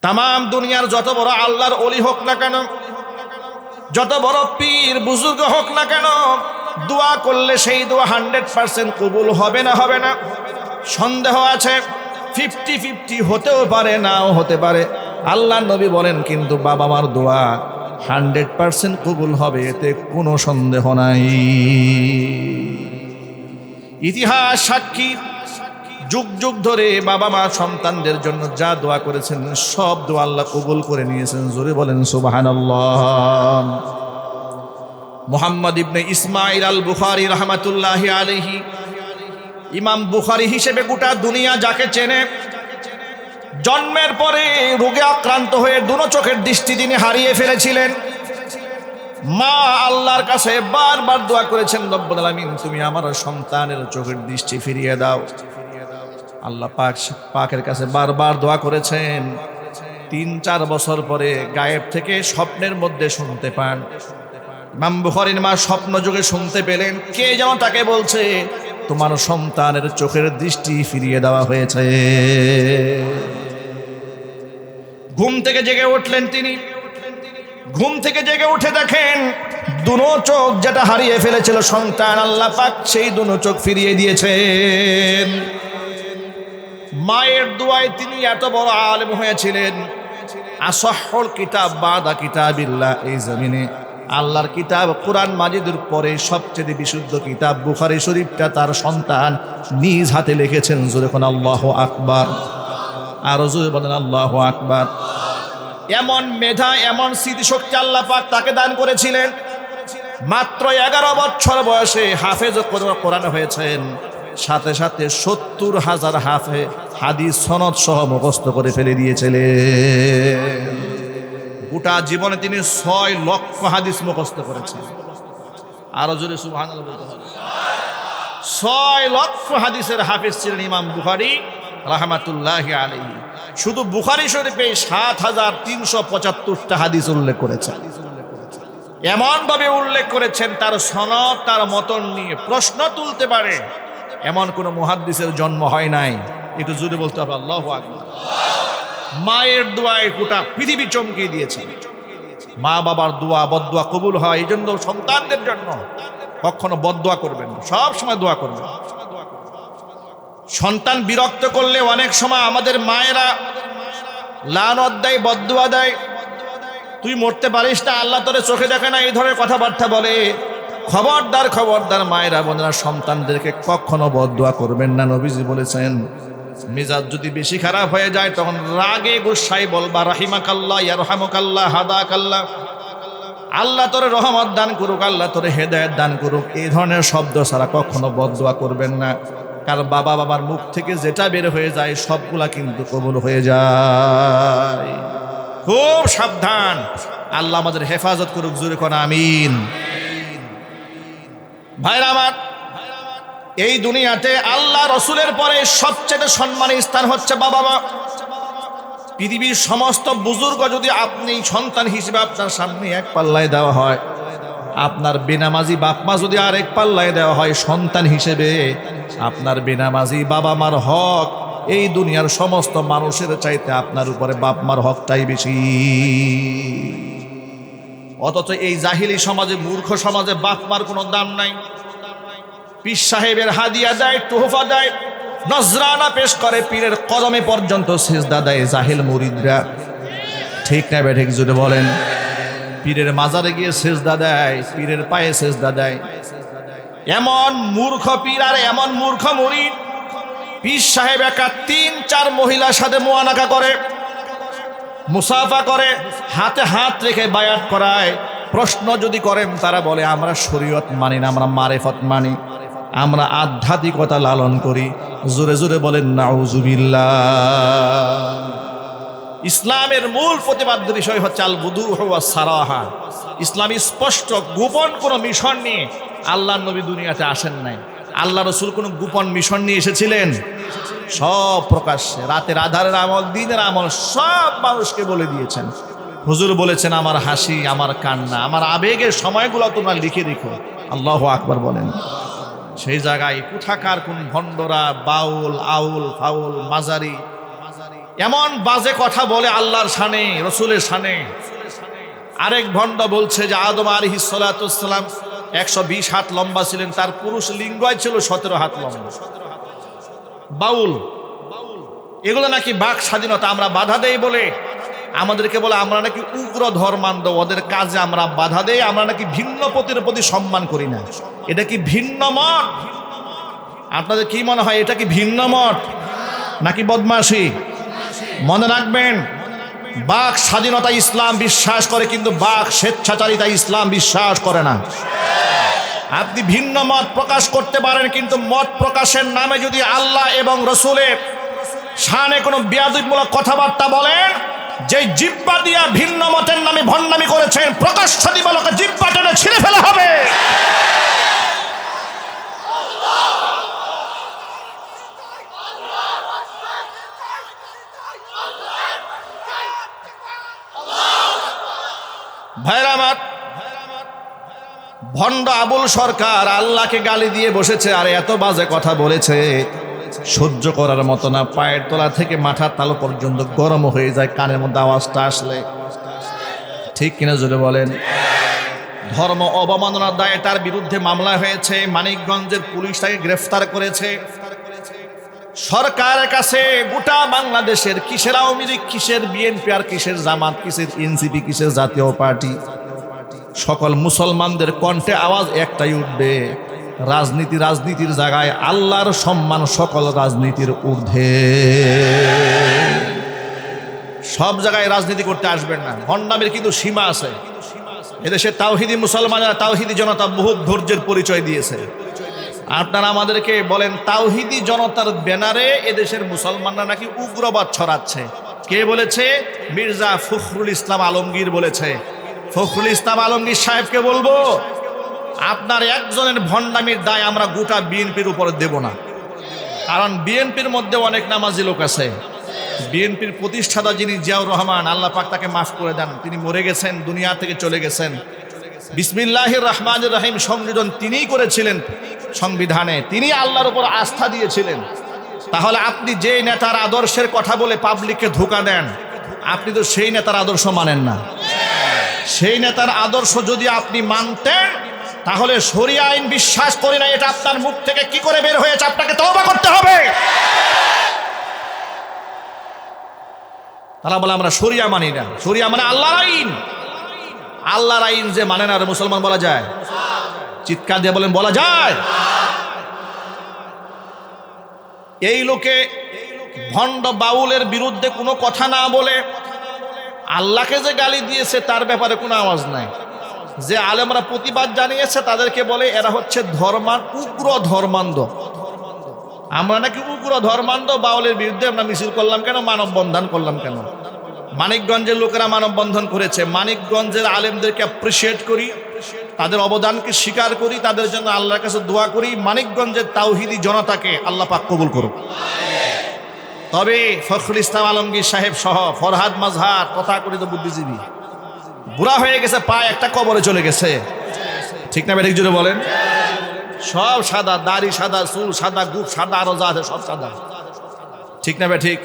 তামাম দুনিয়ার যত বড় আল্লাহর ওলি হোক না কেন, যত বড় পীর বুজুর্গ হোক না কেন, দোয়া করলে সেই দোয়া 100% কবুল হবে না, হবে না। সন্দেহ আছে, 50-50 হতেও পারে, নাও হতে পারে। আল্লাহ নবী বলেন কিন্তু বাবা মার দোয়া 100% কবুল হবে, এতে কোনো সন্দেহ নাই। ইতিহাস সাক্ষী, যুগ যুগ ধরে বাবা মা সন্তানদের জন্য যা দোয়া করেছেন সব দোয়া আল্লাহ কবুল করে নিয়েছেন। জোরে বলেন সুবহানাল্লাহ। মুহাম্মদ ইবনে ইসমাইল আল বুখারী রাহমাতুল্লাহি আলাইহি, ইমাম বুখারী হিসেবে গোটা দুনিয়া যাকে চেনে, জন্মের পরে রোগে আক্রান্ত হয়ে দুনো চোখের দৃষ্টি তিনি হারিয়ে ফেলেছিলেন। মা আল্লাহর কাছে বারবার দোয়া করেছেন, রব্বুল আলামিন তুমি আমার সন্তানের চোখের দৃষ্টি ফিরিয়ে দাও। আল্লাহ পাকের কাছে বারবার দোয়া করেছেন। 3-4 বছর পরে গায়েব থেকে স্বপ্নের মধ্যে শুনতে পান। ইমাম বুখারীর মা স্বপ্ন যুগে শুনতে পেলেন, কে যেন তাকে বলছে তোমার সন্তানের চোখের দৃষ্টি ফিরিয়ে দেওয়া হয়েছে। ঘুম থেকে জেগে উঠলেন তিনি। ঘুম থেকে জেগে উঠে দেখেন দুনো চোখ যেটা হারিয়ে ফেলেছিল সন্তান, আল্লাহ পাক সেই দুনো চোখ ফিরিয়ে দিয়েছেন। মায়ের দোয়ায় তিনি এত বড় আলেম হয়েছিলেন। আসহহুল কিতাব বাদা কিতাবিল্লাহ, এই জমিনে আল্লাহর কিতাব কোরআন মাজিদের পরে সবচেয়ে বিশুদ্ধ কিতাব বুখারী শরীফটা তার সন্তান নিজ হাতে লিখেছেন। জোরে কোন আল্লাহু আকবার, আর জোরে বলেন আল্লাহু আকবার। এমন মেধা, এমন স্মৃতিশক্তি আল্লাহ পাক তাকে দান করেছিলেন। মাত্র 11 বছর বয়সে হাফেজ কোরআন হয়েছেন। সাথে সাথে 70,000 হাদিস সনদ সহ মুখস্থ করে ফেলে দিয়েছিলেন। গোটা জীবনে তিনি 6 লক্ষ হাদিস মুখস্থ করেছেন। আরো জোরে সুবহানাল্লাহ বলতে হবে। 6 লক্ষ হাদিসের হাফেজ ছিলেন ইমাম বুখারী রাহমাতুল্লাহি আলাইহি। শুধু বুখারী শরীফে 7,375টা হাদিস উল্লেখ করেছেন। এমন ভাবে উল্লেখ করেছেন তার সনদ, তার মতন নিয়ে প্রশ্ন তুলতে পারে এমন কোন মুহাদ্দিসের জন্ম হয় নাই। একটু জোরে বলতে হবে আল্লাহু আকবার। মায়ের দোয়ায় গোটা পৃথিবী চমকিয়ে দিয়েছেন। মা বাবার দোয়া বদদোয়া কবুল হয়, এই জন্য সন্তানদের জন্য কখনো বদদোয়া করবেন না, সব সময় দোয়া করবেন। সন্তান বিরক্ত করলে অনেক সময় আমাদের মায়েরা লানত দেয়, বদদোয়া দেয়, তুই মরতে পারিস না, আল্লাহ তোরে চোখে দেখে না, এই ধরনের কথাবার্তা বলে। খবরদার খবরদার মায়েরা বোনেরা, সন্তানদেরকে কখনো বদদোয়া করবেন না। নবীজি বলেছেন মেজাজ যদি বেশি খারাপ হয়ে যায় তখন রাগে গুসাই বলবা রাহিমাকাল্লাহ, ইয়ারহামুকাল্লাহ, হাদাকাল্লাহ, আল্লাহ তোরে রহমত দান করুক, আল্লাহ তোরে হেদায়েত দান করুক। এই ধরনের শব্দ ছাড়া কখনো বদদোয়া করবেন না। কারণ বাবার মুখ থেকে যেটা বের হয়ে যায় সবগুলা কিন্তু কবুল হয়ে যায়। খুব সাবধান, আল্লাহ আমাদের হেফাজত করুক। জোরে কোন আমিন। ভাইরা আমার, এই দুনিয়াতে আল্লাহ রসুলের পরে সবচেয়ে সম্মানের স্থান হচ্ছে বাবা মা। পৃথিবীর সমস্ত বুজুর্গ যদি আপনি সন্তান হিসেবে আপনার সামনে এক পাল্লায় দেওয়া হয়, আপনার বেনামাজি বাপ মা যদি আর এক পাল্লায় দেওয়া হয়, সন্তান হিসেবে আপনার বেনামাজি বাবা মার হক এই দুনিয়ার সমস্ত মানুষের চাইতে আপনার উপরে বাপ মার হকটাই বেশি। অথচ এই জাহিলি সমাজে, মূর্খ সমাজে বাপ মার কোনো দাম নাই। পীর সাহেবের হাদিয়া দেয়, তোহফা দেয়, নজরানা পেশ করে, পীরের কদমে পর্যন্ত সিজদা দেয় জাহিল মুরিদরা। ঠিক না বে ঠিক? জুড়ে বলেন। পীরের মাজারে গিয়ে সিজদা দেয়, পীরের পায়ে সিজদা দেয়। এমন মূর্খ পীর আর এমন মূর্খ মুরিদ। পীর সাহেব একা 3-4 মহিলার সাথে মুআনাকা করে, মুসাফা করে, হাতে হাত রেখে বায়াত করায়। প্রশ্ন যদি করেন তারা বলে আমরা শরীয়ত মানি না, আমরা মারেফত মানি, আমরা আধ্যাত্মিকতা লালন করি। জোরে জোরে বলেন নাউজুবিল্লাহ। ইসলামের মূল প্রতিপাদ্য বিষয় হচ্ছে আল বুদুহ ওয়াস সারাহা। ইসলামী স্পষ্ট, গোপন কোনো মিশন নিয়ে আল্লাহর নবী দুনিয়াতে আসেন নাই। আল্লাহ রসুল কোনো গোপন মিশন নিয়ে এসেছিলেন? সব প্রকাশ্যে, রাতের আধারের আমল, দিনের আমল সব মানুষকে বলে দিয়েছেন। হুজুর বলেছেন আমার হাসি, আমার কান্না, আমার আবেগের সময়গুলো তোমরা লিখে রেখো। আল্লাহু আকবার বলেন। সেই জায়গায় কোথাকার কোন ভণ্ডরা, বাউল, আউল, ফাউল, মাজারি এমন বাজে কথা বলে আল্লাহর শানে, রসুলের শানে। আরেক ভণ্ড বলছে যে আদম আলাইহিস সালাতুস সালাম 120 হাত লম্বা ছিলেন, তার পুরুষ লিঙ্গই ছিল 17 হাত লম্বা। বাউল। এগুলো নাকি বাক স্বাধীনতা, আমরা বাধা দেই বলে আমাদেরকে বলে আমরা নাকি উগ্র ধর্মান্ধ, ওদের কাজে আমরা বাধা দেই, আমরা নাকি ভিন্ন পতির প্রতি সম্মান করি না। এটা কি ভিন্ন মত? আপনাদের কি মনে হয় এটা কি ভিন্ন মত নাকি বদমাশি? মনে রাখবেন, বাক স্বাধীনতা ইসলাম বিশ্বাস করে, কিন্তু বাক স্বেচ্ছাচারিতা ইসলাম বিশ্বাস করে না। আপনি ভিন্ন মত প্রকাশ করতে পারেন, কিন্তু মত প্রকাশের নামে যদি আল্লাহ এবং রসুলের শানে কোনো বেয়াদবিমূলক কথাবার্তা বলেন, যে জিহ্বা দিয়া ভিন্ন মতের নামে ভণ্ডামি করেছেন, প্রকাশ্য দিবালোকে জিহ্বা টেনে ছিঁড়ে ফেলা হবে। ভাইরা আমার, ভণ্ড আবুল সরকার আল্লাহকে গালি দিয়ে বসেছে, আর এত বাজে কথা বলেছে সহ্য করার মতো না। পায়ের তলা থেকে মাথার তালু পর্যন্ত গরম হয়ে যায় কানের মধ্যে আওয়াজটা আসলে। ঠিক কিনা জোরে বলেন? ধর্ম অবমাননার দায়ে তার বিরুদ্ধে মামলা হয়েছে, মানিকগঞ্জের পুলিশ তাকে গ্রেফতার করেছে। সরকারের কাছে গোটা বাংলাদেশের কিসের আওয়ামী লীগ, কিসের বিএনপি, আর কিসের জামাত, কিসের এনসিপি, কিসের জাতীয় পার্টি, সকল মুসলমানদের কণ্ঠে আওয়াজ একটাই উঠবে, রাজনীতির জায়গায় আল্লাহর সম্মান সকল রাজনীতির ঊর্ধ্বে। সব জায়গায় রাজনীতি করতে আসবেন না, ভণ্ডামির কিন্তু সীমা আছে। এদেশে তাওহিদি মুসলমানরা, তাওহিদি জনতা বহুত ধৈর্যের পরিচয় দিয়েছে। আপনারা আমাদেরকে বলেন তাওহিদি জনতার ব্যানারে এদেশের মুসলমানরা নাকি উগ্রবাদ ছড়াচ্ছে। কে বলেছে? মির্জা ফখরুল ইসলাম আলমগীর বলেছে। ফখরুল ইসলাম আলমগীর সাহেবকে বলবো, আপনার একজনের ভণ্ডামির দায় আমরা গোটা বিএনপির উপরে দেব না। কারণ বিএনপির মধ্যে অনেক নামাজি লোক আছে। বিএনপির প্রতিষ্ঠাতা যিনি জিয়াউর রহমান, আল্লাহ পাক তাকে মাফ করে দেন, তিনি মরে গেছেন, দুনিয়া থেকে চলে গেছেন। বিসমিল্লাহির রহমানির রহিম সংযোজন তিনিই করেছিলেন সংবিধানে, তিনি আল্লাহর উপর আস্থা দিয়েছিলেন। তাহলে আপনি যে নেতার আদর্শের কথা বলে পাবলিককে ধোঁকা দেন, আপনি তো সেই নেতার আদর্শ মানেন না। সেই নেতার আদর্শ যদি আপনি মানতেন, তাহলে শরিয়া আইন বিশ্বাস করি না, এটা আপনার মুখ থেকে কি করে বের হয়েছে, আপনাকে তওবা করতে হবে। তারা বলে আমরা শরিয়া মানি না। শরিয়া মানে আল্লাহর আইন। আল্লাহর আইন যে মানে না, মুসলমান বলা যায়? চিৎকার দিয়ে বলেন, বলা যায়? এই লোকে ভণ্ড বাউলের বিরুদ্ধে কোনো কথা না বলে আল্লাহকে যে গালি দিয়েছে তার ব্যাপারে কোনো আওয়াজ নাই। যে আলেমরা প্রতিবাদ জানিয়েছে তাদেরকে বলে এরা হচ্ছে উগ্র ধর্মান্ধ। আমরা নাকি উগ্র ধর্মান্ধ, বাউলের বিরুদ্ধে আমরা মিছিল করলাম কেন, মানববন্ধন করলাম কেন? মানিকগঞ্জের লোকেরা মানববন্ধন করেছে। মানিকগঞ্জের আলেমদেরকে অ্যাপ্রিসিয়েট করি, তাদের অবদানকে স্বীকার করি, তাদের জন্য আল্লাহর কাছে দোয়া করি। মানিকগঞ্জের তাওহিদি জনতাকে আল্লাহ পাক কবুল করুক। তবে ফখরুল ইসলাম আলমগীর সাহেব সহ ফরহাদ মাজহার তথাকথিত বুদ্ধিজীবী বুড়া হয়ে গেছে, পায়ে একটা কবরে চলে গেছে। ঠিক না বেঠিক জুড়ে বলেন? সব সাদা, দাড়ি সাদা, চুল সাদা, গুপ সাদা, আরো যা আছে সব সাদা। ঠিক না বেঠিক?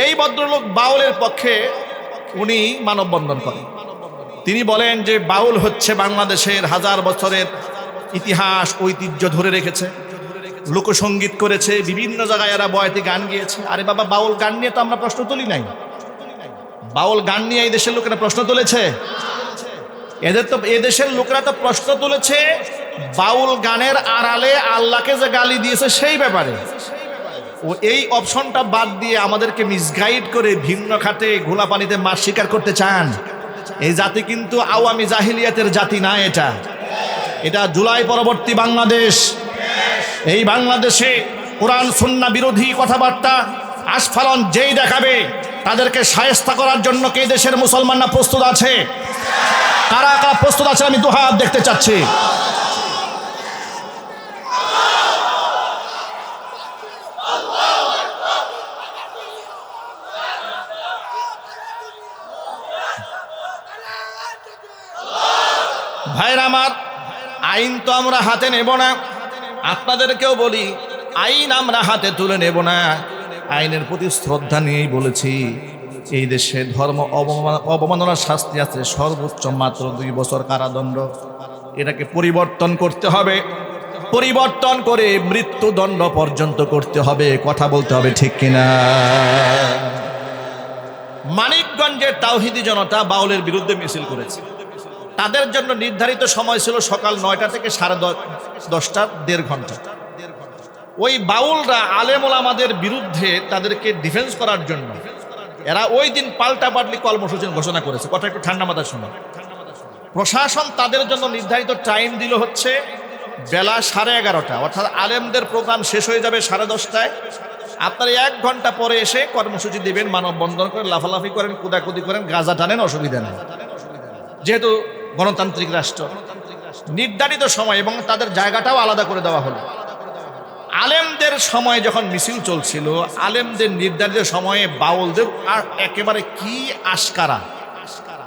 এই ভদ্রলোক বাউলের পক্ষে উনি মানববন্ধন করেন। তিনি বলেন যে বাউল হচ্ছে বাংলাদেশের হাজার বছরের ইতিহাস ঐতিহ্য ধরে রেখেছে, লোকসঙ্গীত করেছে, বিভিন্ন জায়গায় এরা বয়াতি গান গিয়েছে। আরে বাবা, বাউল গান নিয়ে তো আমরা প্রশ্ন তুলি নাই। বাউল গান নিয়ে এই দেশের লোকেরা প্রশ্ন তুলেছে? এদেশের লোকেরা তো প্রশ্ন তুলেছে বাউল গানের আড়ালে আল্লাহকে যে গালি দিয়েছে সেই ব্যাপারে। ও এই অপশনটা বাদ দিয়ে আমাদেরকে মিসগাইড করে ভিন্ন খাতে ঘোলা পানিতে মাছ শিকার করতে চান। এই জাতি কিন্তু আওয়ামী জাহিলিয়াতের জাতি না, এটা জুলাই পরবর্তী বাংলাদেশ। এই বাংলাদেশে কোরআন সুন্নাহ বিরোধী কথাবার্তা আস্ফালন যেই দেখাবে তাদেরকে শায়েস্তা করার জন্য কে দেশের মুসলমানরা প্রস্তুত আছে? কারা কারা প্রস্তুত আছে আমি দুহাত দেখতে চাচ্ছি। ভাইরা আমার, আইন তো আমরা হাতে নেব না। আপনাদেরকেও বলি, আইন আমরা হাতে তুলে নেব না। আইনের প্রতি শ্রদ্ধা নিয়েই বলেছি, এই দেশে ধর্ম অবমাননার শাস্তি আছে সর্বোচ্চ মাত্র 2 বছর কারাদণ্ড। এটাকে পরিবর্তন করতে হবে, পরিবর্তন করে মৃত্যুদণ্ড পর্যন্ত করতে হবে। কথা বলতে হবে ঠিক কিনা? মানিকগঞ্জের তাওহীদি জনতা বাউলের বিরুদ্ধে মিছিল করেছে। তাদের জন্য নির্ধারিত সময় ছিল সকাল 9টা থেকে 10:30, 1.5 ঘন্টা। ওই বাউলরা আলেম ওলামাদের বিরুদ্ধে তাদেরকে ডিফেন্স করার জন্য এরা ওই দিন পাল্টাপাল্টি কর্মসূচি ঘোষণা করেছে। কথা একটু ঠান্ডা মাথায় শোনো। প্রশাসন তাদের জন্য নির্ধারিত টাইম দিল হচ্ছে বেলা 11:30, অর্থাৎ আলেমদের প্রোগ্রাম শেষ হয়ে যাবে 10:30টায়। আপনারা 1 ঘন্টা পরে এসে কর্মসূচি দিবেন, মানববন্ধন করেন, লাফালাফি করেন, কুদাকুদি করেন, গাঁজা টানেন, অসুবিধা নেই, যেহেতু গণতান্ত্রিক রাষ্ট্র। নির্ধারিত সময় এবং তাদের জায়গাটাও আলাদা করে দেওয়া হলো। আলেমদের সময় যখন মিছিল চলছিল, আলেমদের নির্ধারিত সময়ে বাউলদের আর একেবারে কি আশকারা,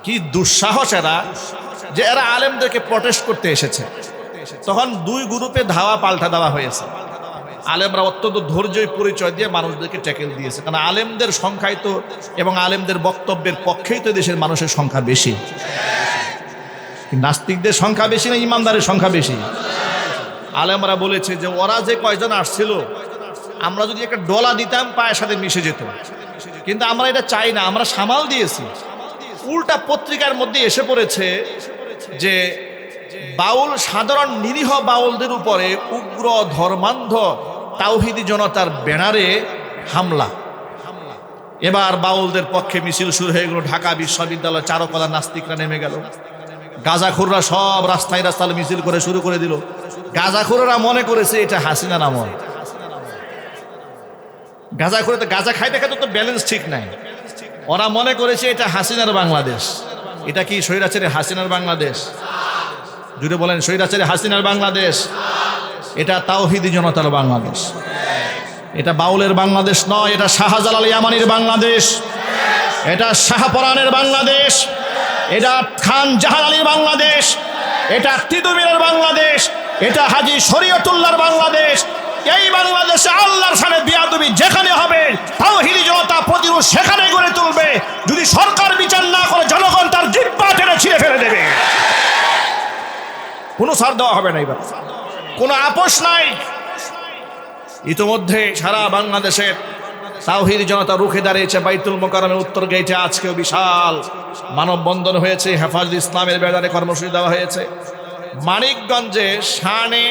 কি দুঃসাহস এরা, যে এরা আলেমদেরকে প্রটেস্ট করতে এসেছে। তখন 2 গ্রুপে ধাওয়া পাল্টা দেওয়া হয়েছে। আলেমরা অত্যন্ত ধৈর্যের পরিচয় দিয়ে মানুষদেরকে ট্যাকেল দিয়েছে, কারণ আলেমদের সংখ্যাই তো এবং আলেমদের বক্তব্যের পক্ষেই তো দেশের মানুষের সংখ্যা বেশি। নাস্তিকদের সংখ্যা বেশি না ইমানদারের সংখ্যা বেশি? আলেমরা বলেছে যে ওরা যে কয়জন আসছিল, আমরা যদি একটা ডলা দিতাম পায়ের সাথে মিশে যেত, কিন্তু আমরা এটা চাই না, আমরা সামাল দিয়েছি। উল্টা পত্রিকার মধ্যে এসে পড়েছে যে বাউল, সাধারণ নিরীহ বাউলদের উপরে উগ্র ধর্মান্ধ তাওহীদি জনতার ব্যানারে হামলা। এবার বাউলদের পক্ষে মিছিল শুরু হয়ে গেল। ঢাকা বিশ্ববিদ্যালয় চারুকলা নাস্তিকরা নেমে গেল। গাঁজাখোররা সব রাস্তায় রাস্তায় মিছিল করে শুরু করে দিল। গাঁজাখোররা মনে করেছে এটা হাসিনার আমল। গাঁজাখোরে তো গাঁজা খাইতে খাইতে তো ব্যালেন্স ঠিক নাই। ওরা মনে করেছে এটা হাসিনার বাংলাদেশ। এটা কি স্বৈরাচারী হাসিনার বাংলাদেশ? জুড়ে বলেন, স্বৈরাচারী হাসিনার বাংলাদেশ? এটা তাওহীদি জনতার বাংলাদেশ। এটা বাউলের বাংলাদেশ নয়, এটা শাহজালাল ইয়ামানির বাংলাদেশ, এটা শাহপরানের বাংলাদেশ, এটা খান জাহান আলীর বাংলাদেশ, এটা তিতুমিরের বাংলাদেশ, এটা হাজী শরীয়তুল্লাহর বাংলাদেশ। এই বাংলাদেশে আল্লাহর সামনে বিয়াদবি যেখানে হবে, তাওহীদি জনতা প্রতিরোধ সেখানে গড়ে তুলবে। যদি সরকার বিচার না করে, জনগণ তার জিহ্বা টেনে ছিঁড়ে ফেলে দেবে। কোনো ছাড় দেওয়া হবে না, এবার কোনো আপোষ নাই। ইতিমধ্যে সারা বাংলাদেশের তাওহীদি জনতা রুখে দাঁড়িয়েছে। বাইতুল মোকাররমের উত্তর গেটে আজকেও বিশাল মানববন্ধন হয়েছে। হেফাজতে ইসলামের ব্যানারে কর্মসূচি দেওয়া হয়েছে। মানিকগঞ্জে শানে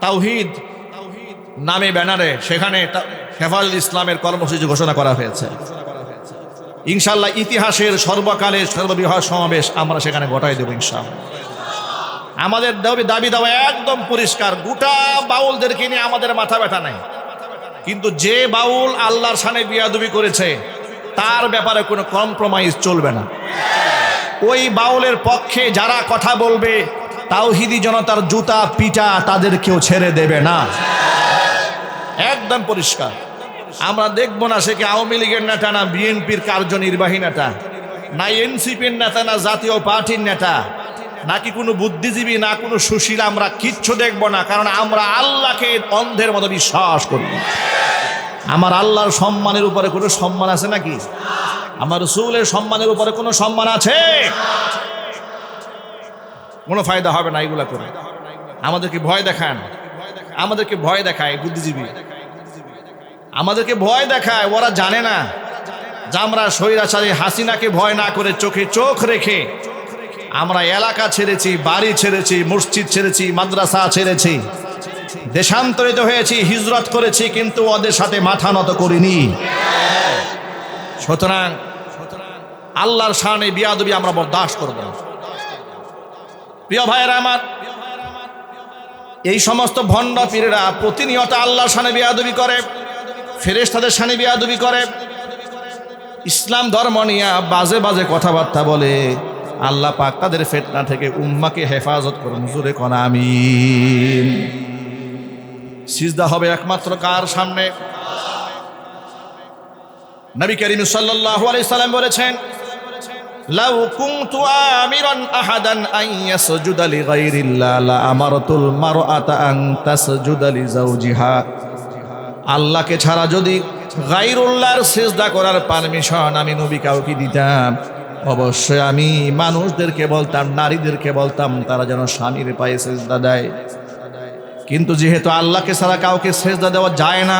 তাওহীদ নামে ব্যানারে, সেখানে হেফাজতে ইসলামের কর্মসূচি ঘোষণা করা হয়েছে। ইনশাআল্লাহ ইতিহাসের সর্বকালের সর্ববৃহৎ সমাবেশ আমরা সেখানে ঘটাই দেব ইনশাআল্লাহ। আমাদের দাবি দাওয়া একদম পরিষ্কার। গোটা বাউলদেরকে নিয়ে আমাদের মাথা ব্যথা নাই, কিন্তু যে বাউল আল্লাহর শানে বিয়াদবি করেছে তার ব্যাপারে কোনো কম্প্রোমাইজ চলবে না। ওই বাউলের পক্ষে যারা কথা বলবে, তাওহীদি জনতার জুতা পিটা তাদের কেউ ছেড়ে দেবে না, একদম পরিষ্কার। আমরা দেখব না সে কি আওয়ামী লীগের নেতা, না বিএনপির কার্যনির্বাহী নেতা, না এনসিপির নেতা, না জাতীয় পার্টির নেতা, নাকি কোনো বুদ্ধিজীবী, না কোনো সুশীল। আমরা কিচ্ছু দেখব না, কারণ আমরা আল্লাহকে অন্ধের মতো বিশ্বাস করি। আমার আল্লাহর সম্মানের উপরে কোনো সম্মান আছে নাকি? আমার রাসূলের সম্মানের উপরে কোনো সম্মান আছে? কোনো ফায়দা হবে না এগুলা করে। আমাদেরকে ভয় দেখান, আমাদেরকে ভয় দেখায় বুদ্ধিজীবী, আমাদেরকে ভয় দেখায়। ওরা জানে না যে আমরা স্বৈরাচারী হাসিনাকে ভয় না করে চোখে চোখ রেখে আমরা এলাকা ছেড়েছি, বাড়ি ছেড়েছি, মসজিদ ছেড়েছি, মাদ্রাসা ছেড়েছি, দেশান্তরিত হয়েছি, হিজরত করেছি, কিন্তু ওদের সাথে মাথা নত করিনি। সুতরাং আল্লাহর শানে বিয়াদবি আমরা বরদাস্ত করব না। প্রিয় ভাইয়েরা আমার, এই সমস্ত ভণ্ড পীরেরা প্রতিনিয়ত আল্লাহর শানে বিয়াদবি করে, ফেরেশতাদের শানে বিয়াদবি করে, ইসলাম ধর্ম নিয়ে বাজে বাজে কথাবার্তা বলে। আল্লাহ পাক তাদের ফিতনা থেকে উম্মাকে হেফাজত করুন। জোরে কোন আমিন। সিজদা হবে একমাত্র কার সামনে? নবী করিম সাল্লাল্লাহু আলাইহি সাল্লাম বলেছেন, লাউ কুনতু আমিরান আহাদান আন ইয়াসজুদা লিগাইরিল্লাহ লা আমারতুল মারআতা আন তাসজুদা লিজাওজিহা। আল্লাহকে ছাড়া যদি গায়রুল্লাহর সিজদা করার পারমিশন আমি নবী কাউকে দিতাম, অবশ্যই আমি মানুষদেরকে বলতাম, নারীদেরকে বলতাম তারা যেন স্বামীর পায়ে সিজদা দেয়। কিন্তু যেহেতু আল্লাহকে ছাড়া কাউকে সিজদা দেওয়া যায় না,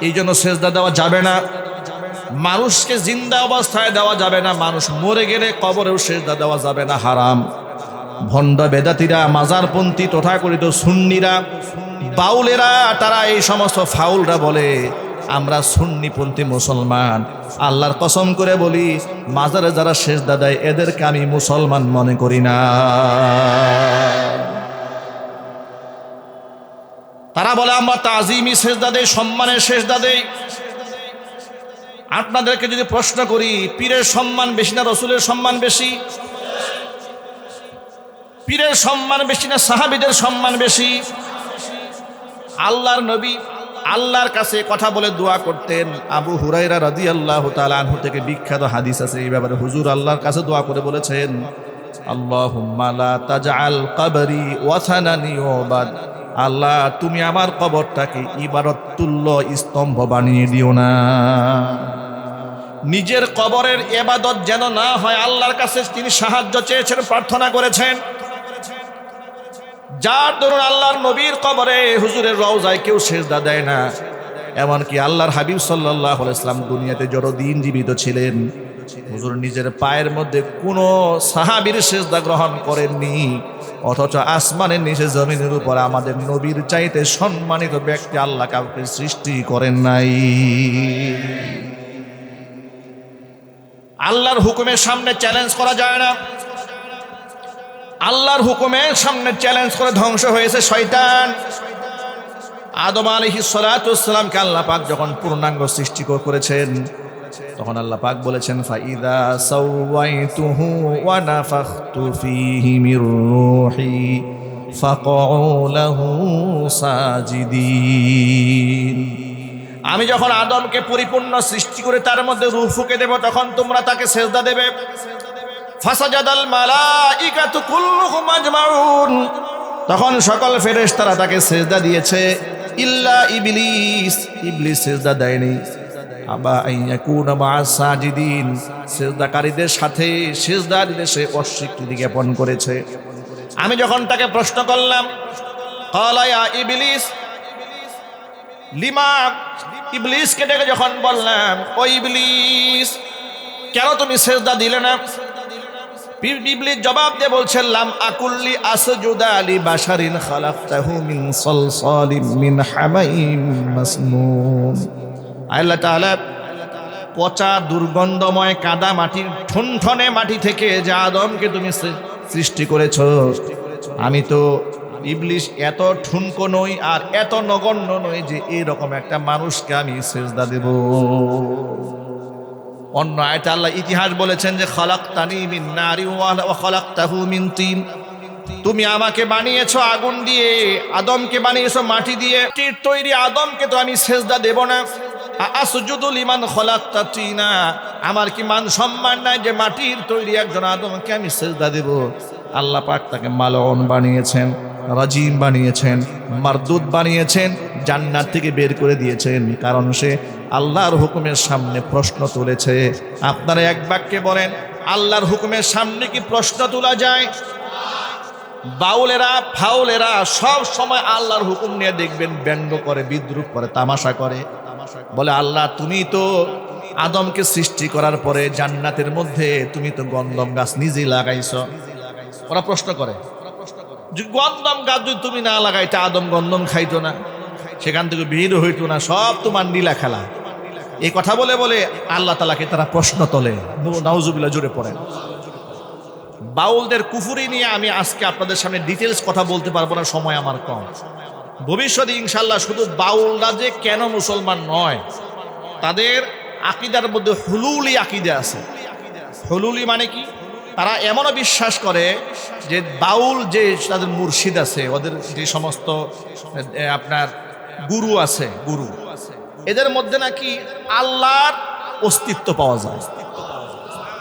এই জন্য সিজদা দেওয়া যাবে না। মানুষকে জিন্দা অবস্থায় দেওয়া যাবে না, মানুষ মরে গেলে কবরেও সিজদা দেওয়া যাবে না, হারাম। ভণ্ড বেদাতীরা, মাজারপন্থী, তথাকথিত সুন্নিরা, বাউলেরা, তারা এই সমস্ত ফাউলরা বলে আমরা সুন্নিপন্থী মুসলমান। আল্লাহর কসম করে বলি, মাজারে যারা সিজদা দেয় এদেরকে আমি মুসলমান মনে করি না। তারা বলে আমরা তাজিমি সিজদা দেই, সম্মানের সিজদা দেই। আপনাদেরকে যদি প্রশ্ন করি, পীরের সম্মান বেশি না রসুলের সম্মান বেশি? পীরের সম্মান বেশি না সাহাবীদের সম্মান বেশি? আল্লাহর নবী আল্লাহর কাছে কথা বলে দোয়া করতেন। আবু হুরায়রা রাদিয়াল্লাহু তাআলা আনহু থেকে বিখ্যাত হাদিস আছে এই ব্যাপারে। হুজুর আল্লাহর কাছে দোয়া করে বলেছেন, আল্লাহুম্মা লা তাজআল কবরি ওয়াসানান ইউবাদ। আল্লাহ, তুমি আমার কবরটাকে ইবাদত তুল্য স্তম্ভ বানিয়ে দিও না। নিজের কবরের ইবাদত যেন না হয়, আল্লাহর কাছে তিনি সাহায্য চেয়েছেন, প্রার্থনা করেছেন। যার দরুন আল্লাহর নবীর কবরে, হুজুরের রওজায় কেউ সিজদা দেয় না। এমনকি আল্লাহর হাবিব সাল্লাল্লাহু আলাইহি ওয়াসাল্লাম দুনিয়াতে যতদিন জীবিত ছিলেন, হুজুর নিজের পায়ের মধ্যে কোনো সাহাবীর সিজদা গ্রহণ করেননি। অথচ আসমানের নিচে জমিনের উপর আমাদের নবীর চাইতে সম্মানিত ব্যক্তি আল্লাহ কাউকে সৃষ্টি করেন নাই। আল্লাহর হুকুমের সামনে চ্যালেঞ্জ করা যায় না। আল্লাহর হুকুমের সামনে চ্যালেঞ্জ করে ধ্বংস হয়েছে শয়তান। আদম আলাইহিস সালাতু ওয়াস সালামকে আল্লাহ পাক যখন পূর্ণাঙ্গ সৃষ্টি করেছেন, তখন আল্লাহ পাক বলেছেন, ফাইদা সাওয়াইতুহু ওয়া নাফাখতু ফীহি মির রূহি ফাকউ লাহু সাজিদিন। আমি যখন আদমকে পরিপূর্ণ সৃষ্টি করে তার মধ্যে রূহ ফুঁকে দেব, তখন তোমরা তাকে সিজদা দেবে। ফাসাজাদাল মালাইকাতু কুল্লুহুম আজমাউন। তখন সকল ফেরেশতারা তাকে সিজদা দিয়েছে, ইল্লা ইবলিস। ইবলিস সিজদা দেয়নি। আবা আইয়াকুনা মা'আস সাজিদিন। সিজদাকারীদের সাথে সিজদাকারীদের সে অস্বীকৃতি জ্ঞাপন করেছে। আমি যখন তাকে প্রশ্ন করলাম, ক্বালা ইয়া ইবলিস লিমা। ইবলিসকে ডেকে যখন বললাম, ও ইবলিস, কেন তুমি সিজদা দিলে না? ইবলিস জবাব দিয়ে বলছেন, লাম আকুল্লি আসজুদা লি বাশারিন খালাকতাহু মিন সালসালিম মিন হামাইম মাসনুন। আল্লাহ তাআলা পচা দুর্গন্ধময় কাদা মাটির ঠনঠনে মাটি থেকে যে আদমকে তুমি সৃষ্টি করেছ, আমি তো ইবলিস এত ঠুনকো নই আর এত নগণ্য নই যে এরকম একটা মানুষকে আমি সিজদা দেব। অন্য আয়াতে আল্লাহ ইতিহাস বলেছেন যে খালাকতানি মিন নারি ওয়া খালাকতাহু মিন তিন। তুমি আমাকে বানিয়েছো আগুন দিয়ে, আদমকে বানিয়েছো মাটি দিয়ে। মাটির তৈরি আদমকে তো আমি সিজদা দেব না। আসজুদু লিমান খালাকতা তিনা। আমার কি মান সম্মান নাই যে মাটির তৈরি একজন আদমকে আমি সিজদা দেব? আল্লাহ পাক তাকে মালউন বানিয়েছেন, রাজিম বানিয়েছেন, মারদুদ বানিয়েছেন, জান্নাত থেকে বের করে দিয়েছেন, কারণ সে আল্লাহর হুকুমের সামনে প্রশ্ন তুলেছে। আপনারা এক বাক্যে বলেন, আল্লাহর হুকুমের সামনে কি প্রশ্ন তোলা যায়? বাউলেরা, ফাউলেরা সব সময় আল্লাহর হুকুম নিয়ে দেখবেন ব্যঙ্গ করে, বিদ্রুপ করে, তামাশা করে। বলে, আল্লাহ তুমি তো আদমকে সৃষ্টি করার পরে জান্নাতের মধ্যে তুমি তো গন্ধম গাছ নিজেই লাগাইছ। ওরা প্রশ্ন করে, গন্ধম গাছ যদি তুমি না লাগাইতে আদম গন্ধম খাইতো না, সেখান থেকে বের হইতো না, সব তোমার নীলা খেলা। এই কথা বলে বলে আল্লাহ তাআলাকে তারা প্রশ্ন তোলে। নাউজুবিল্লাহ, জোরে পড়েন। বাউলদের কুফরি নিয়ে আমি আজকে আপনাদের সামনে ডিটেলস কথা বলতে পারবো না, সময় আমার কম। ভবিষ্যতে ইনশাল্লাহ শুধু বাউলরা যে কেন মুসলমান নয়, তাদের আকীদার মধ্যে হুলুলি আকীদা আছে। হুলুলি মানে কি? তারা এমনও বিশ্বাস করে যে বাউল যে তাদের মুর্শিদ আছে, ওদের যে সমস্ত আপনার গুরু আছে, গুরু, এদের মধ্যে নাকি আল্লাহর অস্তিত্ব পাওয়া যায়।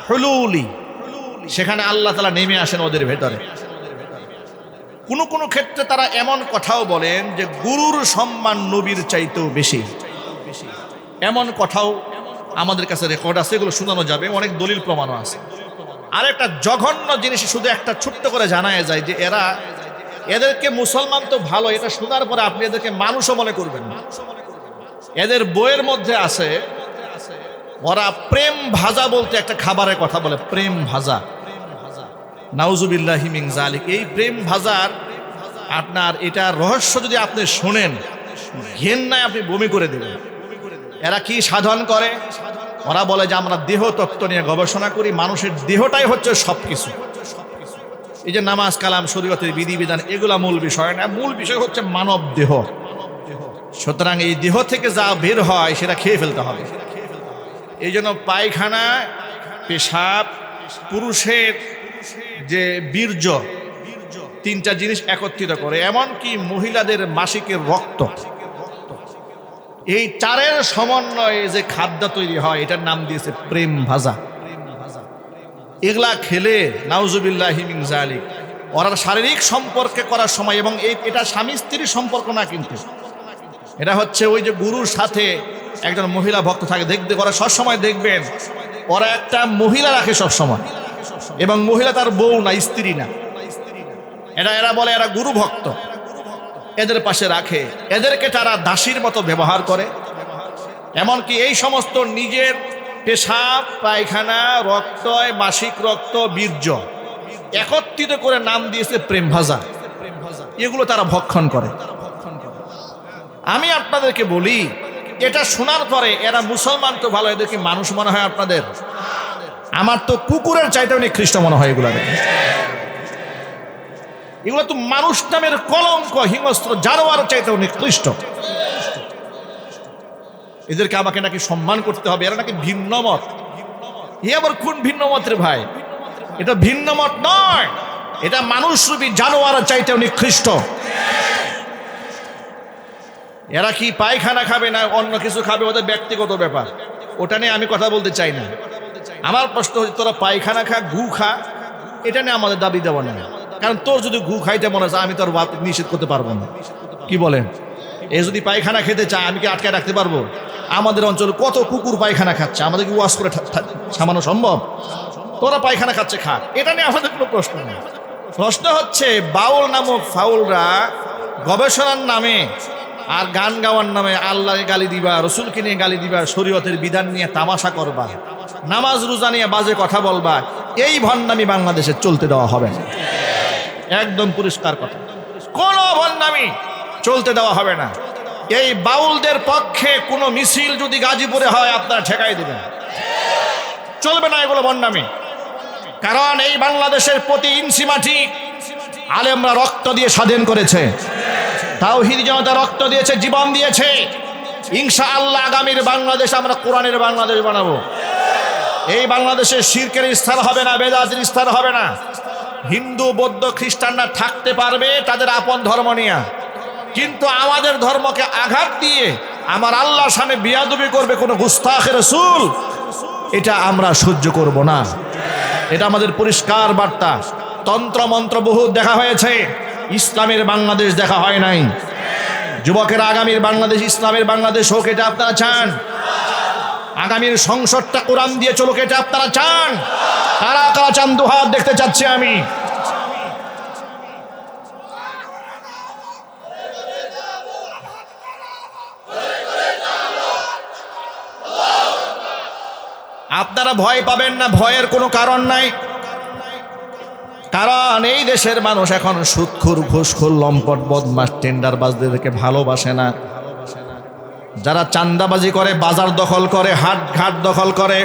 হুলুলি, সেখানে আল্লাহ তাআলা নেমে আসেন ওদের ভেতরে। কোনো ক্ষেত্রে তারা এমন কথাও বলেন যে গুরুর সম্মান নবীর চাইতেও বেশি। এমন কথাও আমাদের কাছে রেকর্ড আছে, এগুলো শোনানো যাবে, অনেক দলিল প্রমাণও আছে। আর একটা জঘন্য জিনিস শুধু একটা ছোট্ট করে জানায় যায় যে এদেরকে মুসলমান তো ভালো, এটা শোনার পরে আপনি এদেরকে মানুষও মনে করবেন না। এদের বইয়ের মধ্যে আছে ওরা প্রেম ভাজা বলতে একটা খাবারের কথা বলে, প্রেম ভাজা। নাউজুবিল্লাহি মিন যালিক। এই প্রেম ভাজার আপনার এটা রহস্য যদি আপনি শোনেন, ঘেন্নায় আপনি বমি করে দেবেন। এরা কি সাধন করে? ওরা বলে যে আমরা দেহ তত্ত্ব নিয়ে গবেষণা করি, মানুষের দেহটাই হচ্ছে সবকিছু। এই যে নামাজ কালাম শরীয়তের বিধিবিধান এগুলা মূল বিষয় না, মূল বিষয় হচ্ছে মানব দেহ। সুতরাং এই দেহ থেকে যা বের হয় সেটা খেয়ে ফেলতে হবে। এই জন্য পায়খানা, পেশাব, পুরুষের যে বীর্য, তিনটা জিনিস একত্রিত করে, এমনকি মহিলাদের মাসিকের রক্ত, এই চারের সমন্বয়ে যে খাদ্য তৈরি হয় এটার নাম দিয়েছে প্রেম ভাজা। এগুলা খেলে নাউজুবিল্লাহি মিন যালিক ওরা শারীরিক সম্পর্কে করার সময়, এবং এটা স্বামী স্ত্রীর সম্পর্ক না, কিন্তু এটা হচ্ছে ওই যে গুরুর সাথে একজন মহিলা ভক্ত থাকে, দেখতে ওরা সবসময় দেখবেন ওরা একটা মহিলা রাখে সবসময়, এবং মহিলা তার বউ না, স্ত্রী না। এরা বলে এরা গুরু ভক্ত, এদের পাশে রাখে, এদেরকে তারা দাসীর মতো ব্যবহার করে। এমনকি এই সমস্ত নিজের পেশাব, পায়খানা, রক্ত, মাসিক রক্ত, বীর্য একত্রিত করে নাম দিয়েছে প্রেম ভাজা। এগুলো তারা ভক্ষণ করে। আমি আপনাদেরকে বলি, এটা শোনার পরে এরা মুসলমান তো ভালো, এদের কি মানুষ মনে হয় আপনাদের? আমার তো কুকুরের চাইতেও নিকৃষ্ট মনে হয় এগুলো। এগুলো তো মানুষ নামের কলঙ্ক, হিংস্র জানোয়ার চাইতেও নিকৃষ্ট। এদেরকে আমাকে নাকি সম্মান করতে হবে, এরা নাকি ভিন্ন মত। এ আবার কোন ভিন্ন মত রে ভাই? এটা ভিন্ন মত নয়, এটা মানুষরূপী জানোয়ার চাইতেও নিকৃষ্ট। এরা কি পায়খানা খাবে না অন্য কিছু খাবে, ওদের ব্যক্তিগত ব্যাপার, ওটা নিয়ে আমি কথা বলতে চাই না। আমার প্রশ্ন হচ্ছে, তোরা পায়খানা খা, গু খা, এটা নিয়ে আমাদের দাবি দেওয়া না। কারণ তোর যদি গু খাইতে মনে হয় আমি তোর নিষেধ করতে পারবো না। কি বলেন? এ যদি পায়খানা খেতে চায় আমি কি আটকে রাখতে পারবো? আমাদের অঞ্চলে কত কুকুর পায়খানা খাচ্ছে, আমাদের কি ওয়াশ করে সামানো সম্ভব? তোরা পায়খানা খাচ্ছে, খা, এটা নিয়ে আমাদের কোনো প্রশ্ন নেই। প্রশ্ন হচ্ছে বাউল নামক ফাউলরা গবেষণার নামে আর গান গাওয়ার নামে আল্লাহকে গালি দিবা, রসুলকে নিয়ে গালি দিবা, শরীয়তের বিধান নিয়ে তামাশা করবা, নামাজ রোজা নিয়ে বাজে কথা বলবা, এই ভণ্ডামি বাংলাদেশে চলতে দেওয়া হবে না। একদম পরিষ্কার কথা, কোনো ভণ্ডামি চলতে দেওয়া হবে না। এই বাউলদের পক্ষে কোনো মিছিল যদি গাজীপুরে হয় আপনারা ঠেকাই দেবেন, চলবে না এগুলো ভণ্ডামি। কারণ এই বাংলাদেশের প্রতি ইঞ্চি মাটি আলেমরা রক্ত দিয়ে স্বাধীন করেছে, তাওহীদ জনতা রক্ত দিয়েছে, জীবন দিয়েছে। ইনশাআল্লাহ আগামীর বাংলাদেশ আমরা কোরআনের বাংলাদেশ বানাবো। এই বাংলাদেশে শিরকের স্থান হবে না, বেদাতের স্থান হবে না। হিন্দু, বৌদ্ধ, খ্রিস্টানরা থাকতে পারবে তাদের আপন ধর্ম নিয়ে, কিন্তু আমাদের ধর্মকে আঘাত দিয়ে আমার আল্লাহর সামনে বিয়াদবি করবে কোনো গুস্তাখে রাসূল, এটা আমরা সহ্য করব না। এটা আমাদের পরিষ্কার বার্তা। তন্ত্র মন্ত্র বহু দেখা হয়েছে, ইসলামের বাংলাদেশ দেখা হয় নাই। যুবকেরা আগামীর বাংলাদেশ ইসলামের বাংলাদেশ হোক, এটা আপনারা চান? আগামীর সংসদটা কোরআন দিয়ে চলুক, এটা আপনারা চান? কারা কারা চান? দুহাত দেখতে চাচ্ছি আমি। আপনারা ভয় পাবেন না, ভয়ের কোনো কারণ নাই। কারণ এই দেশের মানুষ এখন সুদখোর, ঘুষখোর, লম্পট, বদমাশ, টেন্ডারবাজদেরকে ভালোবাসে না। যারা চাঁদাবাজি করে, বাজার দখল করে, হাট ঘাট দখল করে,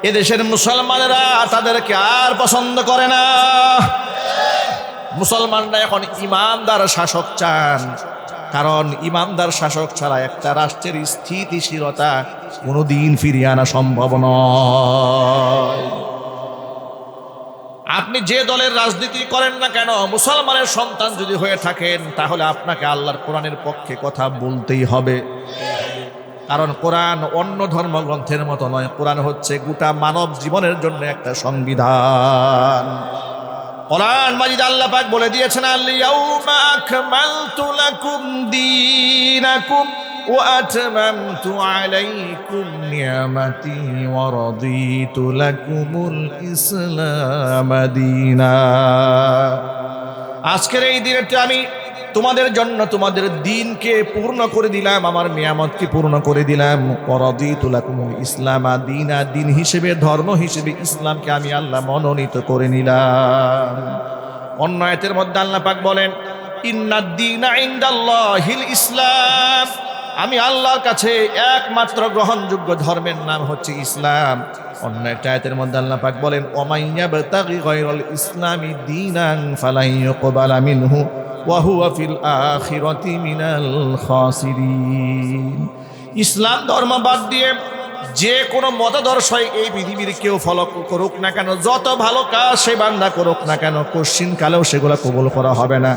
এদেশের মুসলমানেরা তাদেরকে আর পছন্দ করে না। মুসলমানরা এখন ইমানদার শাসক চান, কারণ ইমানদার শাসক ছাড়া একটা রাষ্ট্রের স্থিতিশীলতা কোনোদিন ফিরিয়ে আনা সম্ভব নয়। আপনি যে দলের রাজনীতি করেন না কেন, মুসলমানের সন্তান যদি হয়ে থাকেন, তাহলে আপনাকে আল্লাহর কোরআনের পক্ষে কথা বলতেই হবে। কারণ কোরআন অন্য ধর্মগ্রন্থের মতো নয়, কোরআন হচ্ছে গোটা মানব জীবনের জন্য একটা সংবিধান। কোরআন মাজিদ আল্লাহ পাক বলে দিয়েছেন, আল ইয়াউমা আকমালতু লাকুম দীনাকুম ওয়া আতমামতু আলাইকুম নিয়ামাতি ওয়া রাদিতু লাকুমুল ইসলাম দীনা। আজকের এই দিনটা আমি তোমাদের জন্য তোমাদের দিনকে পূর্ণ করে দিলাম, আমার নিয়ামতকে পূর্ণ করে দিলাম। ওয়া রাদিতু লাকুমুল ইসলাম দীনা, দিন হিসেবে, ধর্ম হিসেবে ইসলামকে আমি আল্লাহ মনোনীত করে নিলাম। অন্য আয়াতের মধ্যে আল্লাহ পাক বলেন, ইন্নাদ দীনা ইনদাল্লাহিল ইসলাম, আমি আল্লাহর কাছে একমাত্র গ্রহণযোগ্য ধর্মের নাম হচ্ছে ইসলাম। অন্য একটা আয়াতের মধ্যে আল্লাহ পাক বলেন, ওয়ামাইয়াবতাগি গায়রাল ইসলামি দীনান ফালাই ইউকবালা মিনহু ওয়া হুয়া ফিল আখিরাতি মিনাল খাসিরিন। ইসলাম ধর্ম বাদ দিয়ে যে কোনো মতাদর্শ এই পৃথিবীর কেউ ফলো করুক না কেন, যত ভালো কাজ সে বান্দা করুক না কেন, কোশ্চিন কালেও সেগুলো কবুল করা হবে না।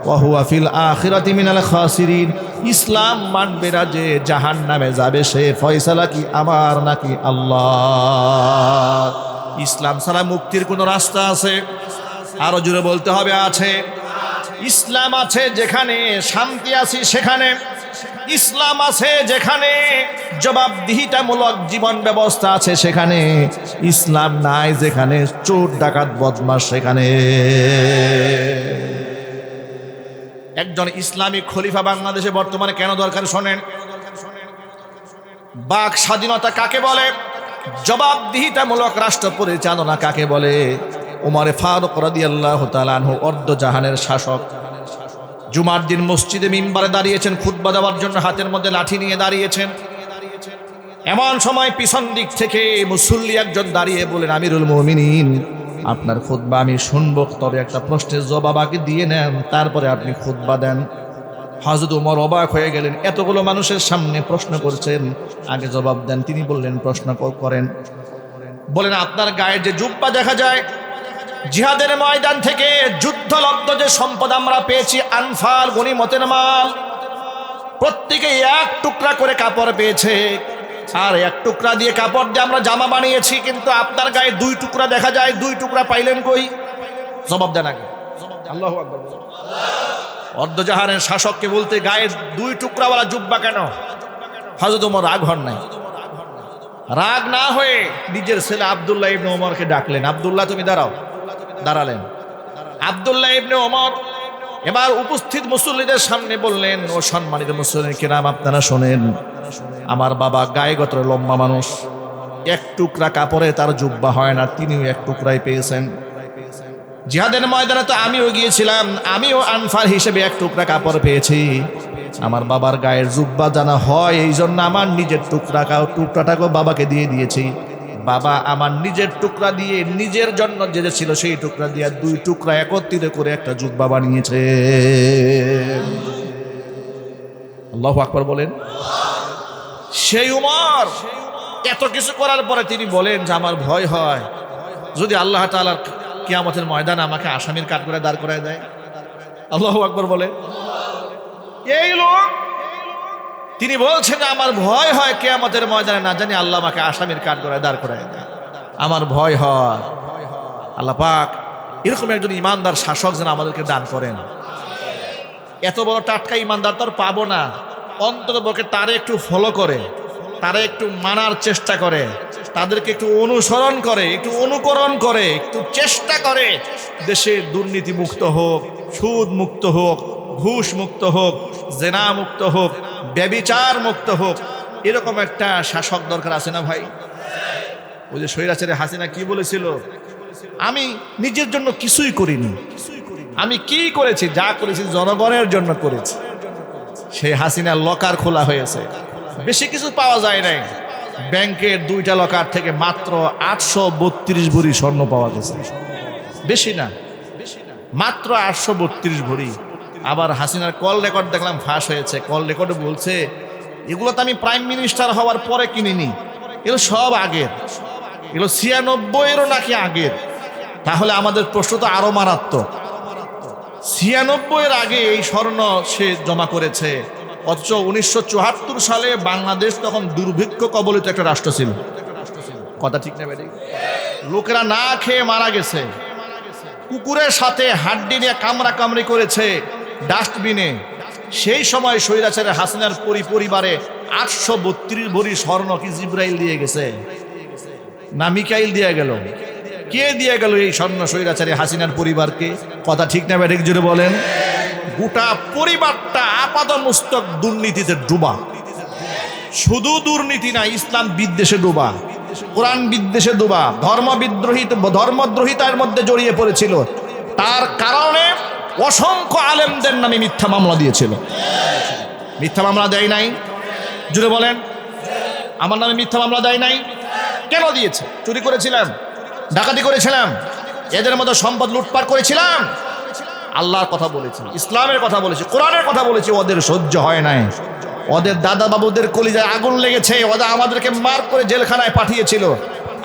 ওয়া হুয়া ফিল আখিরাতি মিনাল খাসিরিন, ইসলাম মানবে না যে জাহান্নামে যাবে, সে ফয়সালা কি আমার নাকি আল্লাহ। ইসলাম ছাড়া মুক্তির কোনো রাস্তা আছে? আরো জোরে বলতে হবে, আছে। ইসলাম আছে যেখানে শান্তি আছে সেখানে, ইসলাম আছে যেখানে জবাবদিহিতামূলক জীবন ব্যবস্থা আছে সেখানে, ইসলাম নাই যেখানে চোর ডাকাত বদমাশ সেখানে। একজন ইসলামিক খলিফা বাংলাদেশে বর্তমানে কেন দরকার শোনেন। বাক স্বাধীনতা কাকে বলে? জবাবদিহিতামূলক রাষ্ট্র পরিচালনা কাকে বলে? উমর ফারুক রাদিয়াল্লাহু তাআলা আনহু অর্ধজাহানের শাসক, জুমার দিন মসজিদে মিম্বারে দাঁড়িয়েছেন খুতবা দেওয়ার জন্য, হাতের মধ্যে লাঠি নিয়ে দাঁড়িয়েছেন। এমন সময় পিছন দিক থেকে মুসল্লি একজন দাঁড়িয়ে বলেন, আমিরুল মুমিনিন, আপনার খুতবা আমি শুনবো, তবে একটা প্রশ্নের জবাব আগে দিয়ে নেন, তারপরে আপনি খুতবা দেন। হযরত ওমর অবাক হয়ে গেলেন, এতগুলো মানুষের সামনে প্রশ্ন করছেন, আগে জবাব দেন। তিনি বললেন, প্রশ্ন করেন। বলেন, আপনার গায়ে যে জুব্বা দেখা যায়, জিহাদের ময়দান থেকে যুদ্ধলব্ধ যে সম্পদ আমরা পেয়েছি, আনফাল গনিমতের মাল, প্রত্যেকে এক টুকরা করে কাপড় পেয়েছে, আর এক টুকরা দিয়ে কাপড় দিয়ে আমরা জামা বানিয়েছি, কিন্তু আপনার গায়ে দুই টুকরা দেখা যায়, দুই টুকরা পাইলেন কই? জবাব দেন আগে। আল্লাহু আকবার। অর্ধজাহানের শাসককে বলতে গায়ে দুই টুকরাওয়ালা জুব্বা কেন? হযরত ওমর রাগ হন নাই। রাগ না হয়ে নিজের ছেলে আব্দুল্লাহ ইবনে ওমরকে ডাকলেন, আব্দুল্লাহ তুমি দাঁড়াও। দাঁড়ালেন আব্দুল্লাহ ইবনে ওমর। এবার উপস্থিত মুসল্লিদের সামনে বললেন, ও সম্মানিত মুসল্লিদের কিরাম, আপনারা শোনেন, আমার বাবা গায়ে গতরে লম্বা মানুষ, এক টুকরা কাপড়ে তার জুব্বা হয় না, তিনিও এক টুকরাই পেয়েছেন। জিহাদের ময়দানে তো আমিও গিয়েছিলাম, আমিও আনফাল হিসেবে এক টুকরা কাপড় পেয়েছি। আমার বাবার গায়ের জুব্বা জানা হয়, এই জন্য আমার নিজের টুকরাটাকেও বাবাকে দিয়ে দিয়েছি। বাবা আমার নিজের টুকরা দিয়ে নিজের জন্য যে ছিল সেই টুকরা দিয়ে দুই টুকরা একত্রিত করে একটা জুব্বা বানিয়েছে। আল্লাহু আকবার বলেন। সেই উমর এত কিছু করার পরে তিনি বলেন যে আমার ভয় হয় যদি আল্লাহ তাআলা কিয়ামতের ময়দানে আমাকে আসামির কাঠগড়ায় দাঁড় করায় দেয়। আল্লাহু আকবার বলে। এই লোক তিনি বলছেন, আমার ভয় হয় কিয়ামতের ময়দানে না জানি আল্লাহ আমাকে আসামির কাঠগড়ায় দাঁড় করায় দেয়, আমার ভয় হয়। আল্লাহ পাক এরকম একজন ইমানদার শাসক যেন আমাদেরকে দান করেন। এত বড় টাটকা ইমানদার তো পাবো না, অন্তত পক্ষে তারে একটু ফলো করে, তারা একটু মানার চেষ্টা করে, তাদেরকে একটু অনুসরণ করে, একটু অনুকরণ করে, একটু চেষ্টা করে দেশে দুর্নীতি মুক্ত হোক, সুদ মুক্ত হোক, ঘুষ মুক্ত হোক, জেনা মুক্ত হোক, ব্যভিচার মুক্ত হোক। এরকম একটা শাসক দরকার আছে না ভাই? ওই যে স্বৈরাচারী হাসিনা কি বলেছিল, আমি নিজের জন্য কিছুই করিনি, আমি কি করেছি, যা করেছি জনগণের জন্য করেছি। সেই হাসিনার লকার খোলা হয়েছে, বেশি কিছু পাওয়া যায় নাই। ব্যাংকের 2টা লকার থেকে মাত্র 832 ভরি স্বর্ণ পাওয়া গেছে, বেশি না, মাত্র 832 ভরি। আবার হাসিনার কল রেকর্ড দেখলাম ফাঁস হয়েছে, কল রেকর্ডে বলছে এগুলো তো আমি প্রাইম মিনিস্টার হওয়ার পরে কিনিনি, এগুলো সব আগের, এগুলো 96-এরও নাকি আগের। তাহলে আমাদের প্রশ্ন তো আরো মারাত্মক, 96-এর আগে এই স্বর্ণ সে জমা করেছে। অথচ 1974 সালে বাংলাদেশ তখন দুর্ভিক্ষ কবলিত একটা রাষ্ট্র ছিল। কথা ঠিক না বেটি? লোকেরা না খেয়ে মারা গেছে, কুকুরের সাথে হাড্ডি নিয়ে কামড়াকামড়ি করেছে ডাস্টবিনে, সেই সময় স্বৈরাচারের হাসিনার পরিবারে 832 ভরি স্বর্ণ কি জিব্রাইল দিয়ে গেছে না মিকাইল দিয়ে গেল? কে দিয়ে গেল এই স্বর্ণ স্বৈরাচারী হাসিনার পরিবারকে? কথা ঠিক না ব্যাঠিক জুড়ে বলেন? গোটা পরিবারটা আপাদমস্তক দুর্নীতিতে ডুবা। শুধু দুর্নীতি না, ইসলাম বিদ্বেষে ডুবা, কোরআন বিদ্বেষে ডুবা, ধর্মদ্রোহিতার মধ্যে জড়িয়ে পড়েছিল। তার কারণে অসংখ্য আলেমদের নামে মিথ্যা মামলা দিয়েছিল। মিথ্যা মামলা দেয় নাই? জুড়ে বলেন। আমার নামে মিথ্যা মামলা দেয় নাই? কেন দিয়েছে? চুরি করেছিলাম, ডাকাতি করেছিলাম, এদের মধ্যে সম্পদ লুটপাট করেছিলাম? আল্লাহর কথা বলেছি, ইসলামের কথা বলেছি, কোরআনের কথা বলেছি। ওদের সহ্য হয় নাই, ওদের দাদা বাবুদের কলিজায় আগুন লেগেছে, ওদের আমাদেরকে মার করে জেলখানায় পাঠিয়েছিল।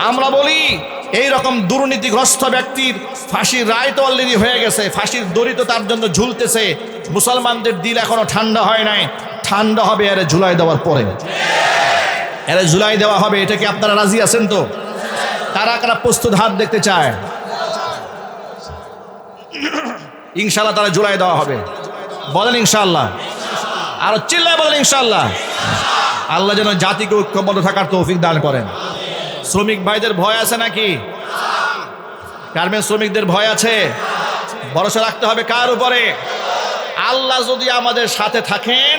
আমরা বলি এই রকম দুর্নীতিগ্রস্ত ব্যক্তির ফাঁসির রায় তো অলরেডি হয়ে গেছে, ফাঁসির দড়ি তো তার জন্য ঝুলতেছে। মুসলমানদের দিল এখনো ঠান্ডা হয় নাই, ঠান্ডা হবে এর ঝুলাই দেওয়ার পরে। এর ঝুলাই দেওয়া হবে। এটা কি আপনারা রাজি আছেন? তো কারা কারা প্রস্তুত? হাত দেখতে চায়? ইনশাআল্লাহ তারা ঝুলাই দেওয়া হবে। বলেন ইনশাআল্লাহ। আর চিল্লায় বলেন ইনশাআল্লাহ। আল্লাহ যেন জাতিকে ঐক্যবদ্ধ থাকার তৌফিক দান করেন। শ্রমিক ভাইদের ভয় আছে নাকি? গার্মেন্টস শ্রমিকদের ভয় আছে? ভরসা রাখতে হবে কার উপরে? আল্লাহ যদি আমাদের সাথে থাকেন,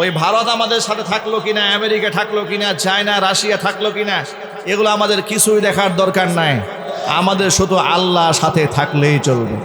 ওই ভারত আমাদের সাথে থাকলো কিনা, আমেরিকা থাকলো কিনা, চায়না রাশিয়া থাকলো কিনা, এগুলো আমাদের কিছুই দেখার দরকার নাই। আমাদের শুধু আল্লাহ সাথে থাকলেই চলবে।